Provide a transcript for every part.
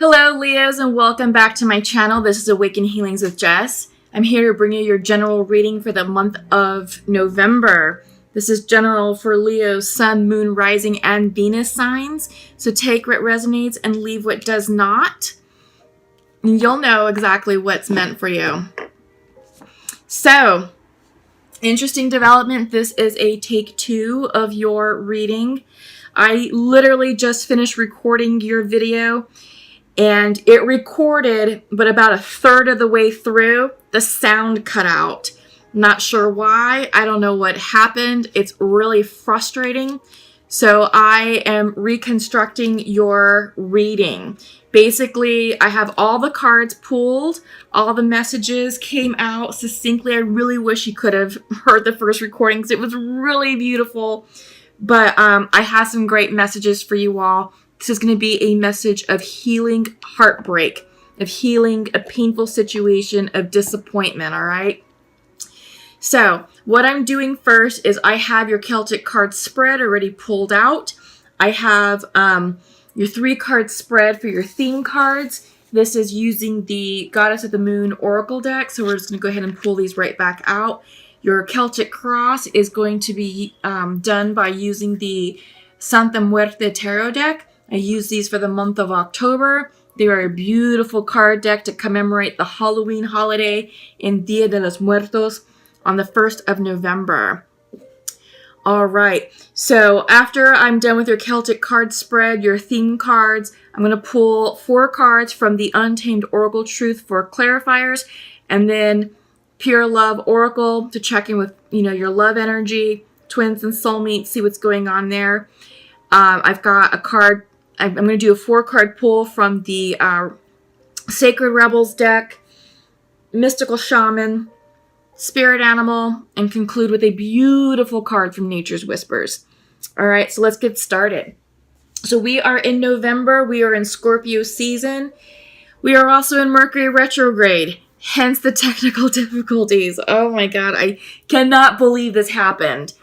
Hello, Leos, and welcome back to my channel. This is Awaken Healings with Jess. I'm here to bring you your general reading for the month of November. This is general for Leo's Sun, Moon, Rising, and Venus signs. So take what resonates and leave what does not. You'll know exactly what's meant for you. So, interesting development. This is a take 2 of your reading. I literally just finished recording your video. And it recorded, but about a third of the way through, the sound cut out. Not sure why. I don't know what happened. It's really frustrating. So I am reconstructing your reading. Basically, I have all the cards pulled. All the messages came out succinctly. I really wish you could have heard the first recording because it was really beautiful. But I have some great messages for you all. This is going to be a message of healing heartbreak, of healing a painful situation, of disappointment, all right? So what I'm doing first is I have your Celtic card spread already pulled out. I have your 3-card spread for your theme cards. This is using the Goddess of the Moon Oracle deck, so we're just going to go ahead and pull these right back out. Your Celtic cross is going to be done by using the Santa Muerte Tarot deck. I use these for the month of October. They are a beautiful card deck to commemorate the Halloween holiday in Dia de los Muertos on the 1st of November. All right, so after I'm done with your Celtic card spread, your theme cards, I'm going to pull 4 cards from the Untamed Oracle Truth for clarifiers, and then Pure Love Oracle to check in with, your love energy, twins and soulmates, see what's going on there. I've got a card. I'm going to do a 4-card pull from the Sacred Rebels deck, Mystical Shaman, Spirit Animal, and conclude with a beautiful card from Nature's Whispers. All right, so let's get started. So we are in November. We are in Scorpio season. We are also in Mercury retrograde, hence the technical difficulties. Oh my God, I cannot believe this happened.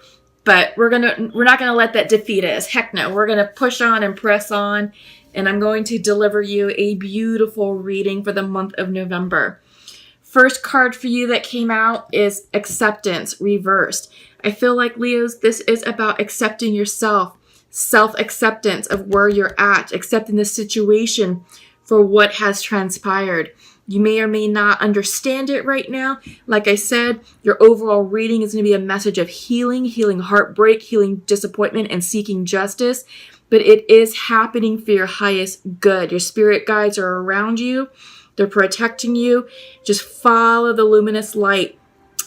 But we're not gonna let that defeat us. Heck no, we're gonna push on and press on, and I'm going to deliver you a beautiful reading for the month of November. First card for you that came out is Acceptance Reversed. I feel like, Leos, this is about accepting yourself, self-acceptance of where you're at, accepting the situation for what has transpired. You may or may not understand it right now. Like I said, your overall reading is going to be a message of healing heartbreak, healing disappointment, and seeking justice. But it is happening for your highest good. Your spirit guides are around you. They're protecting you. Just follow the luminous light.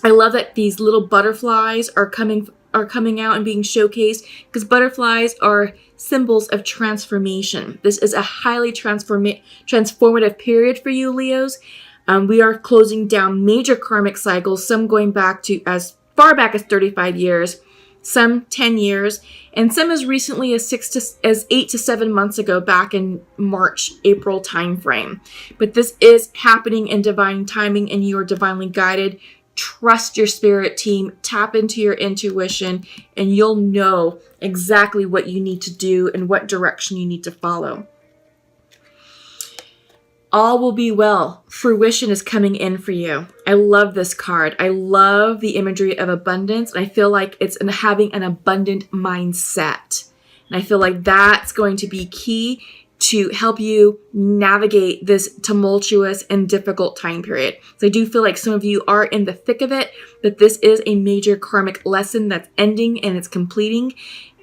I love that these little butterflies are coming out and being showcased because butterflies are symbols of transformation. This is a highly transformative period for you, Leos. We are closing down major karmic cycles, some going back to as far back as 35 years, some 10 years, and some as recently as 8 to 7 months ago, back in March, April timeframe. But this is happening in divine timing, and you are divinely guided. Trust your spirit team, tap into your intuition, and you'll know exactly what you need to do and what direction you need to follow. All will be well. Fruition is coming in for you. I love this card. I love the imagery of abundance, and I feel like it's in having an abundant mindset. And I feel like that's going to be key to help you navigate this tumultuous and difficult time period. So I do feel like some of you are in the thick of it, but this is a major karmic lesson that's ending and it's completing.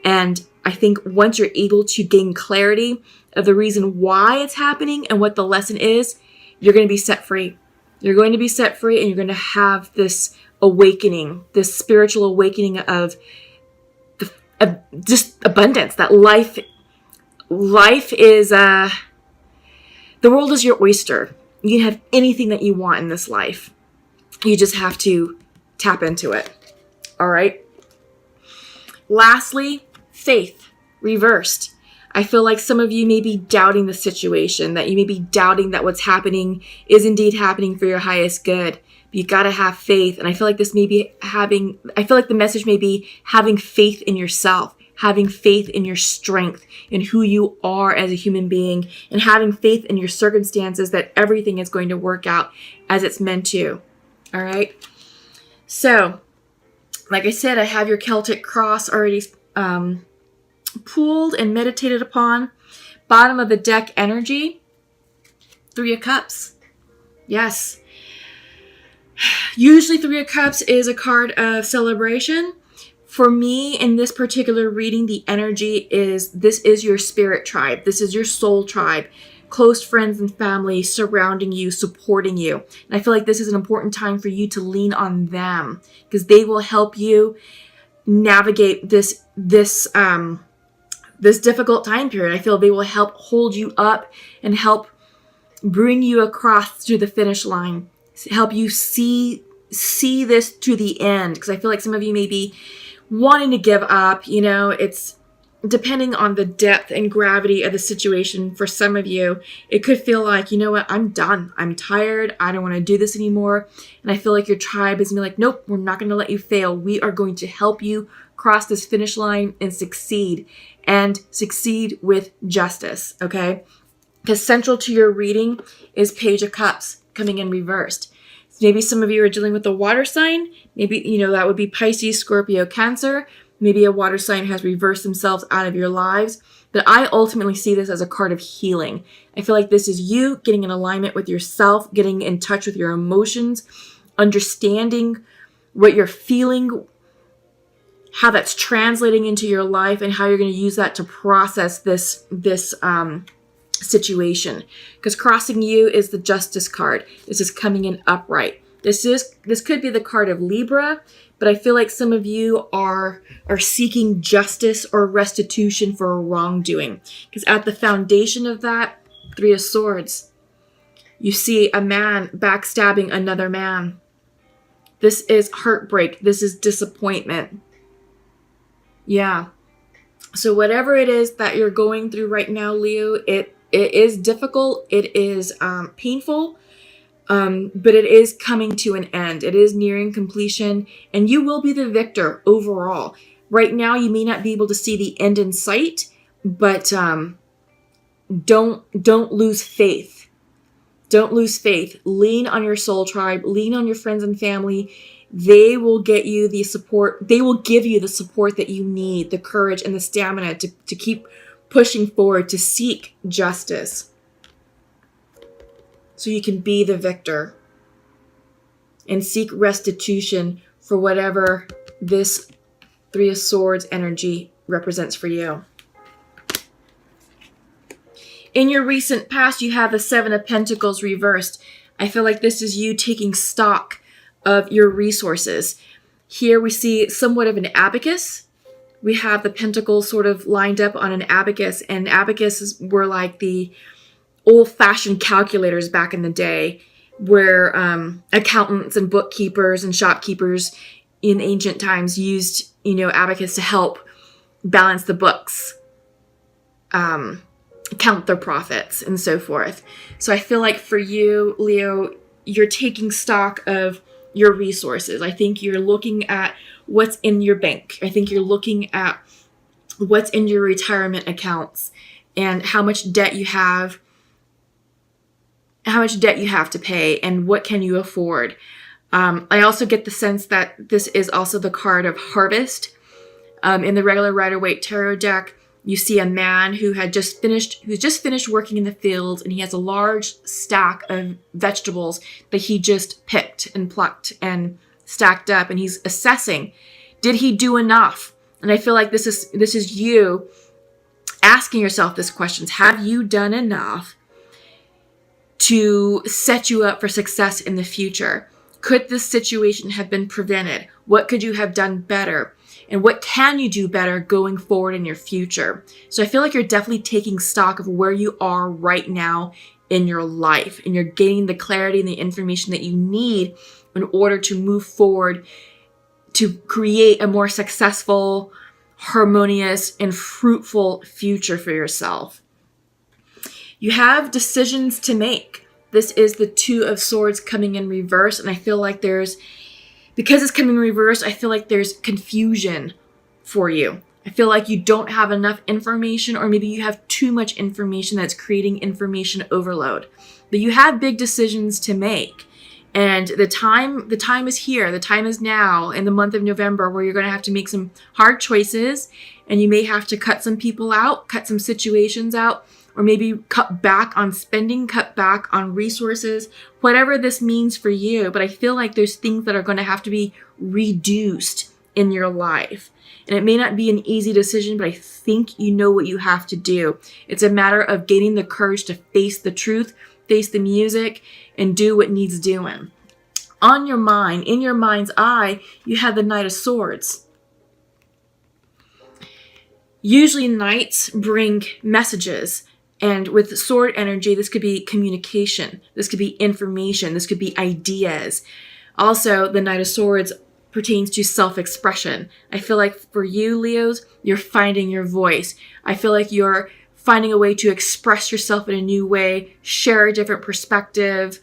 And I think once you're able to gain clarity of the reason why it's happening and what the lesson is, you're going to be set free. You're going to be set free, and you're going to have this awakening, this spiritual awakening of just abundance, that life is, the world is your oyster. You can have anything that you want in this life. You just have to tap into it. All right. Lastly, faith reversed. I feel like some of you may be doubting the situation, that you may be doubting that what's happening is indeed happening for your highest good. But you got to have faith. And I feel like the message may be having faith in yourself, having faith in your strength, in who you are as a human being, and having faith in your circumstances that everything is going to work out as it's meant to. All right. So, like I said, I have your Celtic cross already pooled and meditated upon. Bottom of the deck energy, 3 of Cups. Yes. Usually 3 of Cups is a card of celebration. For me, in this particular reading, the energy is, this is your spirit tribe. This is your soul tribe. Close friends and family surrounding you, supporting you. And I feel like this is an important time for you to lean on them, because they will help you navigate this difficult time period. I feel they will help hold you up and help bring you across to the finish line, help you see this to the end. Because I feel like some of you may be wanting to give up. You know, it's depending on the depth and gravity of the situation. For some of you, it could feel like, you know what, I'm done. I'm tired. I don't want to do this anymore. And I feel like your tribe is going to be like, nope, we're not going to let you fail. We are going to help you cross this finish line and succeed with justice. Okay. Because central to your reading is Page of Cups coming in reversed. So maybe some of you are dealing with a water sign. Maybe, you know, that would be Pisces, Scorpio, Cancer. Maybe a water sign has reversed themselves out of your lives. But I ultimately see this as a card of healing. I feel like this is you getting in alignment with yourself, getting in touch with your emotions, understanding what you're feeling, how that's translating into your life, and how you're going to use that to process this situation. Because crossing you is the Justice card. This is coming in upright. This could be the card of Libra, but I feel like some of you are seeking justice or restitution for a wrongdoing. Because at the foundation of that, 3 of Swords, you see a man backstabbing another man. This is heartbreak. This is disappointment. Yeah. So whatever it is that you're going through right now, Leo, it is difficult. It is painful. But it is coming to an end. It is nearing completion, and you will be the victor overall. Right now, you may not be able to see the end in sight, but don't lose faith. Don't lose faith. Lean on your soul tribe. Lean on your friends and family. They will get you the support. They will give you the support that you need, the courage and the stamina to keep pushing forward, to seek justice, so you can be the victor and seek restitution for whatever this 3 of Swords energy represents for you. In your recent past, you have the 7 of Pentacles reversed. I feel like this is you taking stock of your resources. Here we see somewhat of an abacus. We have the pentacles sort of lined up on an abacus, and abacuses were like the old-fashioned calculators back in the day, where accountants and bookkeepers and shopkeepers in ancient times used, you know, abacus to help balance the books, count their profits, and so forth. So I feel like for you, Leo, you're taking stock of your resources. I think you're looking at what's in your bank. I think you're looking at what's in your retirement accounts and how much debt you have to pay, and what can you afford. I also get the sense that this is also the card of harvest. In the regular Rider-Waite Tarot deck, you see a man who's just finished working in the fields, and he has a large stack of vegetables that he just picked and plucked and stacked up, and he's assessing, did he do enough? And I feel like this is you asking yourself this questions. Have you done enough to set you up for success in the future? Could this situation have been prevented? What could you have done better? And what can you do better going forward in your future? So I feel like you're definitely taking stock of where you are right now in your life, and you're gaining the clarity and the information that you need in order to move forward to create a more successful, harmonious, and fruitful future for yourself. You have decisions to make. This is the 2 of Swords coming in reverse, and I feel like because it's coming in reverse, I feel like there's confusion for you. I feel like you don't have enough information, or maybe you have too much information that's creating information overload. But you have big decisions to make. And the time is here. The time is now in the month of November, where you're going to have to make some hard choices, and you may have to cut some people out, cut some situations out, or maybe cut back on spending, cut back on resources, whatever this means for you. But I feel like there's things that are going to have to be reduced in your life. And it may not be an easy decision, but I think you know what you have to do. It's a matter of gaining the courage to face the truth, face the music, and do what needs doing. On your mind, in your mind's eye, you have the Knight of Swords. Usually knights bring messages. And with sword energy, this could be communication. This could be information. This could be ideas. Also, the Knight of Swords pertains to self-expression. I feel like for you, Leos, you're finding your voice. I feel like you're finding a way to express yourself in a new way, share a different perspective,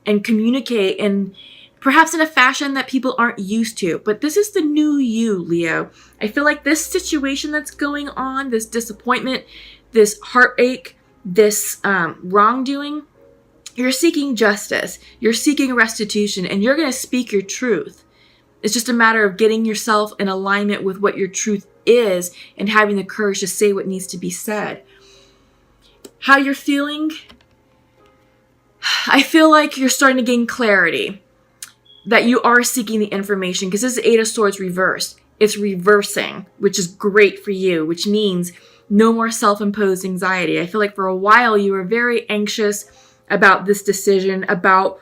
and communicate in perhaps in a fashion that people aren't used to. But this is the new you, Leo. I feel like this situation that's going on, this disappointment, this heartache, this wrongdoing, you're seeking justice, you're seeking restitution, and you're going to speak your truth. It's just a matter of getting yourself in alignment with what your truth is and having the courage to say what needs to be said. How you're feeling? I feel like you're starting to gain clarity, that you are seeking the information, because this is Eight of Swords reversed. It's reversing, which is great for you, which means no more self-imposed anxiety. I feel like for a while you were very anxious about this decision, about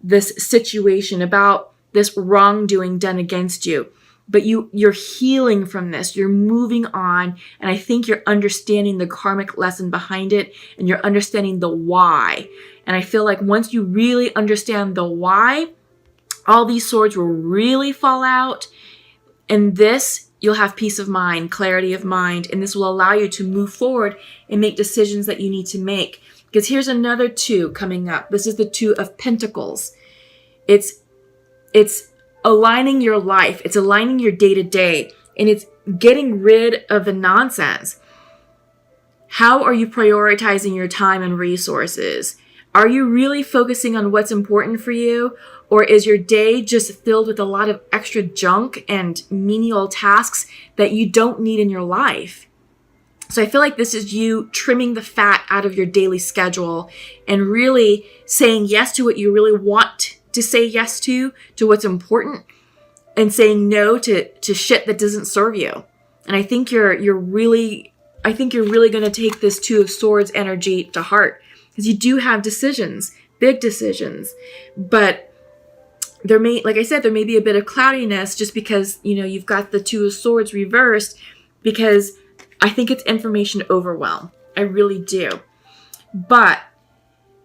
this situation, about this wrongdoing done against you. But you're healing from this. You're moving on. And I think you're understanding the karmic lesson behind it, and you're understanding the why. And I feel like once you really understand the why, all these swords will really fall out. And this, you'll have peace of mind, clarity of mind, and this will allow you to move forward and make decisions that you need to make. Because here's another two coming up. This is the Two of Pentacles. It's aligning your life. It's aligning your day-to-day, and it's getting rid of the nonsense. How are you prioritizing your time and resources? Are you really focusing on what's important for you? Or is your day just filled with a lot of extra junk and menial tasks that you don't need in your life? So I feel like this is you trimming the fat out of your daily schedule and really saying yes to what you really want to say yes to what's important, and saying no to shit that doesn't serve you. And I think you're really going to take this Two of Swords energy to heart, because you do have decisions, big decisions, but there may, like I said, there may be a bit of cloudiness just because, you've got the Two of Swords reversed, because I think it's information overwhelm. I really do. But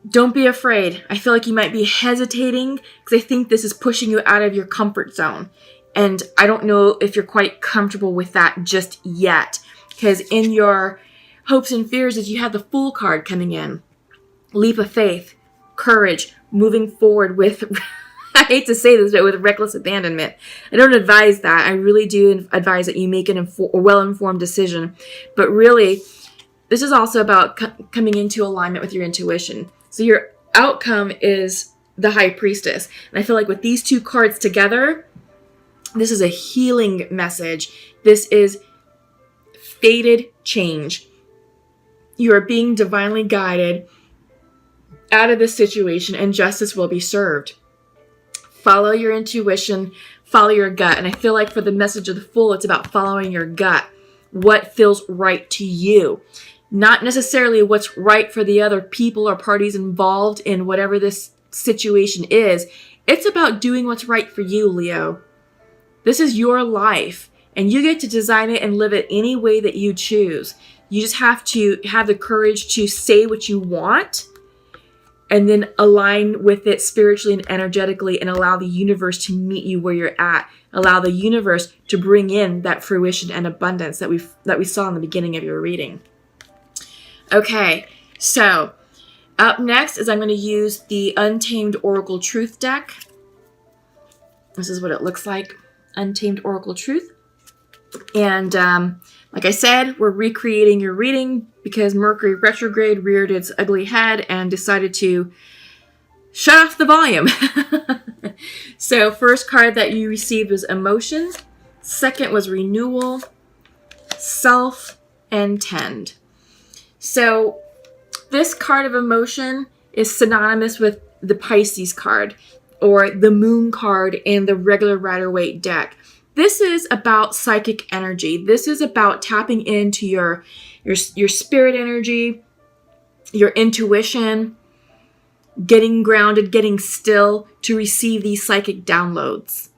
don't be afraid. I feel like you might be hesitating because I think this is pushing you out of your comfort zone. And I don't know if you're quite comfortable with that just yet, because in your hopes and fears is you have the Fool card coming in. Leap of faith, courage, moving forward with... I hate to say this, but with reckless abandonment. I don't advise that. I really do advise that you make a well-informed decision. But really, this is also about coming into alignment with your intuition. So your outcome is the High Priestess. And I feel like with these two cards together, this is a healing message. This is fated change. You are being divinely guided out of this situation, and justice will be served. Follow your intuition, follow your gut. And I feel like for the message of the Fool, it's about following your gut. What feels right to you. Not necessarily what's right for the other people or parties involved in whatever this situation is. It's about doing what's right for you, Leo. This is your life, and you get to design it and live it any way that you choose. You just have to have the courage to say what you want, and then align with it spiritually and energetically, and allow the universe to meet you where you're at. Allow the universe to bring in that fruition and abundance that we saw in the beginning of your reading. Okay, so up next is I'm going to use the Untamed Oracle Truth deck. This is what it looks like, Untamed Oracle Truth. And Like I said, we're recreating your reading because Mercury retrograde reared its ugly head and decided to shut off the volume. So first card that you received was emotions. Second was renewal, self, and tend. So this card of emotion is synonymous with the Pisces card or the moon card in the regular Rider-Waite deck. This is about psychic energy. This is about tapping into your spirit energy, your intuition, getting grounded, getting still to receive these psychic downloads.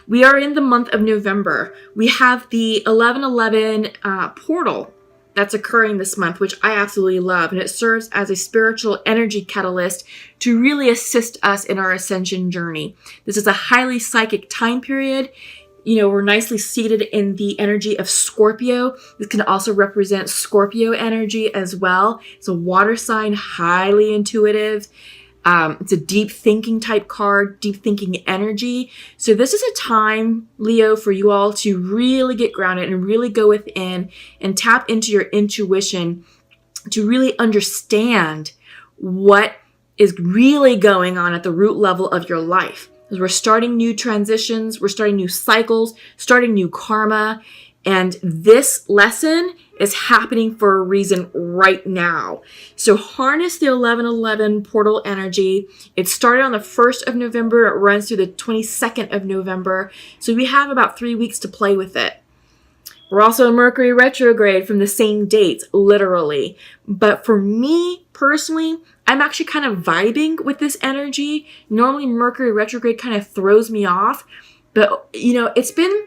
We are in the month of November. We have the 1111 portal that's occurring this month, which I absolutely love. And it serves as a spiritual energy catalyst to really assist us in our ascension journey. This is a highly psychic time period. You know, we're nicely seated in the energy of Scorpio. This can also represent Scorpio energy as well. It's a water sign, highly intuitive. It's a deep thinking type card, deep thinking energy. So this is a time, Leo, for you all to really get grounded and really go within and tap into your intuition to really understand what is really going on at the root level of your life. Because we're starting new transitions, we're starting new cycles, starting new karma. And this lesson is happening for a reason right now. So harness the 1111 portal energy. It started on the 1st of November. It runs through the 22nd of November. So we have about 3 weeks to play with it. We're also in Mercury retrograde from the same dates, literally. But for me personally, I'm actually kind of vibing with this energy. Normally Mercury retrograde kind of throws me off. But, you know, it's been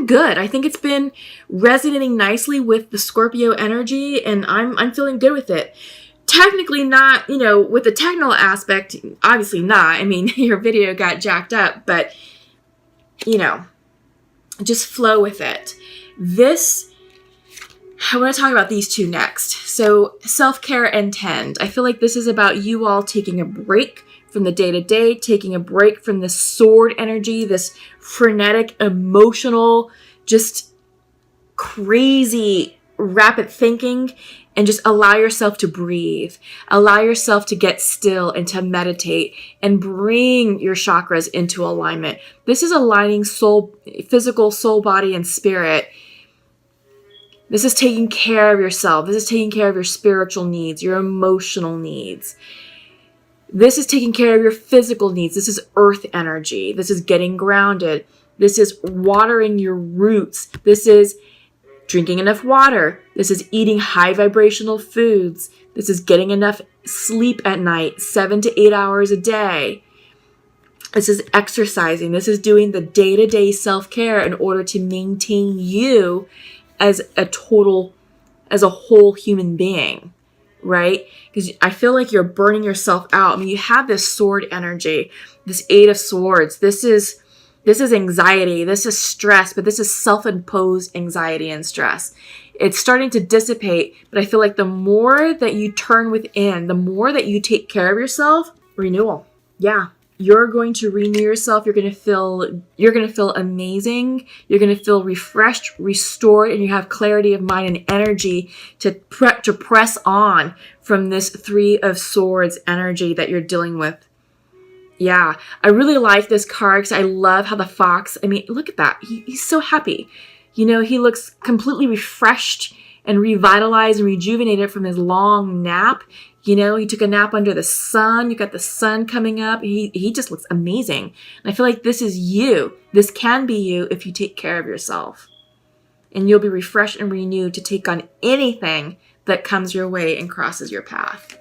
good. I think it's been resonating nicely with the Scorpio energy, and I'm feeling good with it. Technically not, you know, with the technical aspect, obviously not. I mean, your video got jacked up, but, you know, just flow with it. I want to talk about these two next. So self-care and tend. I feel like this is about you all taking a break from the day-to-day, taking a break from the sword energy, this frenetic, emotional, just crazy, rapid thinking, and just allow yourself to breathe. Allow yourself to get still and to meditate and bring your chakras into alignment. This is aligning soul, physical, soul, body, and spirit. This is taking care of yourself. This is taking care of your spiritual needs, your emotional needs. This is taking care of your physical needs. This is earth energy. This is getting grounded. This is watering your roots. This is drinking enough water. This is eating high vibrational foods. This is getting enough sleep at night, 7 to 8 hours a day. This is exercising. This is doing the day-to-day self-care in order to maintain you as a whole human being. Right? Because I feel like you're burning yourself out. I mean, you have this sword energy, this 8 of Swords. This is anxiety. This is stress, but this is self-imposed anxiety and stress. It's starting to dissipate, but I feel like the more that you turn within, the more that you take care of yourself, renewal. Yeah. You're going to renew yourself. You're going to feel amazing. You're going to feel refreshed, restored, and you have clarity of mind and energy to press on from this 3 of Swords energy that you're dealing with. Yeah, I really like this card because I love how the fox, I mean, look at that. He's so happy. You know, he looks completely refreshed and revitalized and rejuvenated from his long nap. You know, he took a nap under the sun. You got the sun coming up. He just looks amazing. And I feel like this is you. This can be you if you take care of yourself. And you'll be refreshed and renewed to take on anything that comes your way and crosses your path.